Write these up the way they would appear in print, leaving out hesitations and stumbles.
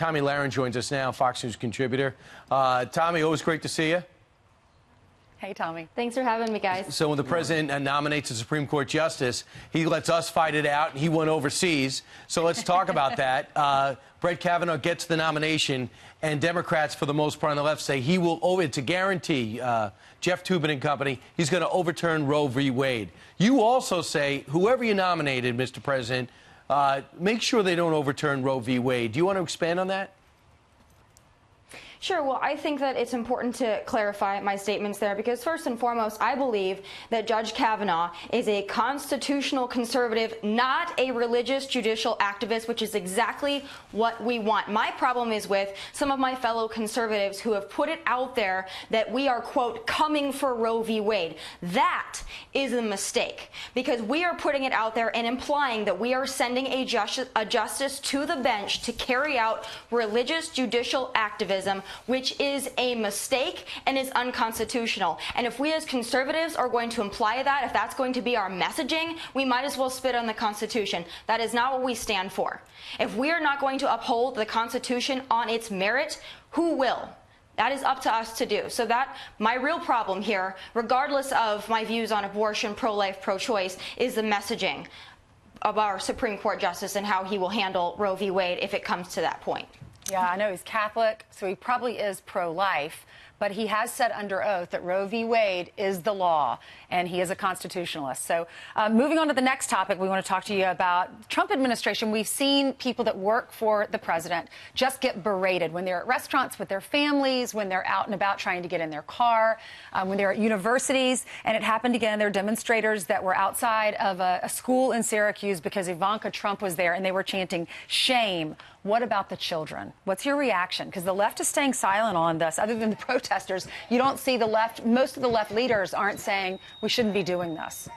Tommy Lahren joins us now, Fox News contributor. Tommy, always great to see you. Hey, Tommy. Thanks for having me, guys. So when the president nominates a Supreme Court justice, he lets us fight it out, and he went overseas. So let's talk about that. Brett Kavanaugh gets the nomination, and Democrats, for the most part on the left, say he will, it's a guarantee, Jeff Toobin and company, he's going to overturn Roe v. Wade. You also say, whoever you nominated, Mr. President, make sure they don't overturn Roe v. Wade. Do you want to expand on that? Sure. Well, I think that it's important to clarify my statements there because, first and foremost, I believe that Judge Kavanaugh is a constitutional conservative, not a religious judicial activist, which is exactly what we want. My problem is with some of my fellow conservatives who have put it out there that we are, quote, coming for Roe v. Wade. That is a mistake because we are putting it out there and implying that we are sending a justice to the bench to carry out religious judicial activism, which is a mistake and is unconstitutional. And if we as conservatives are going to imply that, if that's going to be our messaging, we might as well spit on the Constitution. That is not what we stand for. If we are not going to uphold the Constitution on its merit, who will? That is up to us to do. So that my real problem here, regardless of my views on abortion, pro-life, pro-choice, is the messaging of our Supreme Court justice and how he will handle Roe v. Wade if it comes to that point. Yeah, I know he's Catholic, so he probably is pro-life, but he has said under oath that Roe v. Wade is the law, and he is a constitutionalist. So moving on to the next topic, we want to talk to you about Trump administration. We've seen people that work for the president just get berated when they're at restaurants with their families, when they're out and about trying to get in their car, when they're at universities. And it happened again. There were demonstrators that were outside of a school in Syracuse because Ivanka Trump was there, and they were chanting, "Shame." What about the children? What's your reaction? Because the left is staying silent on this. Other than the protesters, you don't see the left, most of the left leaders aren't saying we shouldn't be doing this.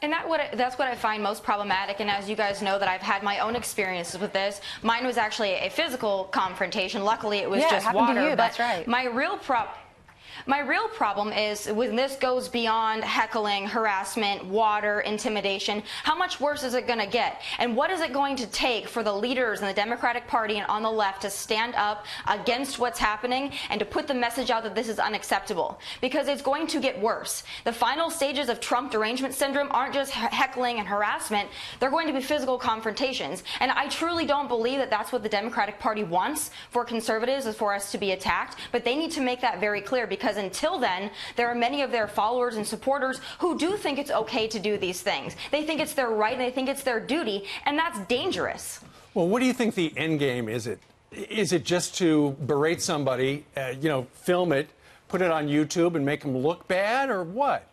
And that's what I find most problematic. And as you guys know, that I've had my own experiences with this. Mine was actually a physical confrontation. Luckily, it was just water. To you. But that's right. My real problem is when this goes beyond heckling, harassment, water, intimidation, how much worse is it going to get? And what is it going to take for the leaders in the Democratic Party and on the left to stand up against what's happening and to put the message out that this is unacceptable? Because it's going to get worse. The final stages of Trump derangement syndrome aren't just heckling and harassment. They're going to be physical confrontations. And I truly don't believe that that's what the Democratic Party wants for conservatives, is for us to be attacked. But they need to make that very clear, because until then, there are many of their followers and supporters who do think it's okay to do these things. They think it's their right and they think it's their duty, and that's dangerous. Well, what do you think the end game is? Is it just to berate somebody, film it, put it on YouTube and make them look bad, or what?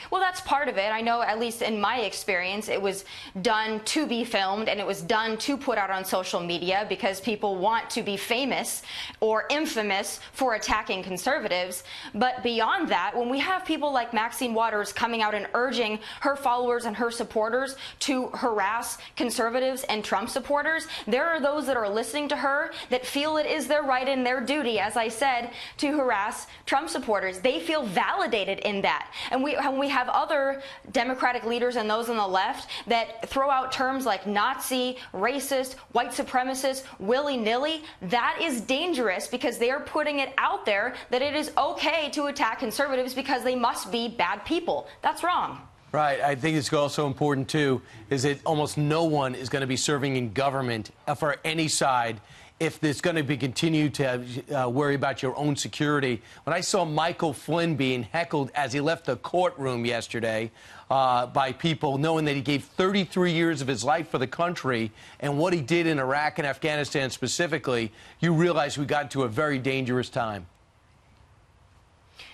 Well, that's part of it. I know, at least in my experience, it was done to be filmed and it was done to put out on social media because people want to be famous or infamous for attacking conservatives. But beyond that, when we have people like Maxine Waters coming out and urging her followers and her supporters to harass conservatives and Trump supporters, there are those that are listening to her that feel it is their right and their duty, as I said, to harass Trump supporters. They feel validated in that. And we have other Democratic leaders and those on the left that throw out terms like Nazi, racist, white supremacist, willy-nilly. That is dangerous because they are putting it out there that it is okay to attack conservatives because they must be bad people. That's wrong. Right. I think it's also important, too, is that almost no one is going to be serving in government for any side if there's going to be continue to worry about your own security. When I saw Michael Flynn being heckled as he left the courtroom yesterday by people knowing that he gave 33 years of his life for the country and what he did in Iraq and Afghanistan specifically, you realize we got into a very dangerous time.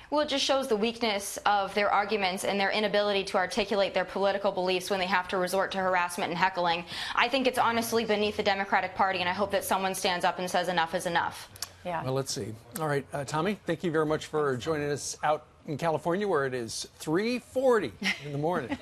Well, it just shows the weakness of their arguments and their inability to articulate their political beliefs when they have to resort to harassment and heckling. I think it's honestly beneath the Democratic Party, and I hope that someone stands up and says enough is enough. Yeah. Well, let's see. All right, Tommy, thank you very much for joining us out in California, where it is 3:40 in the morning.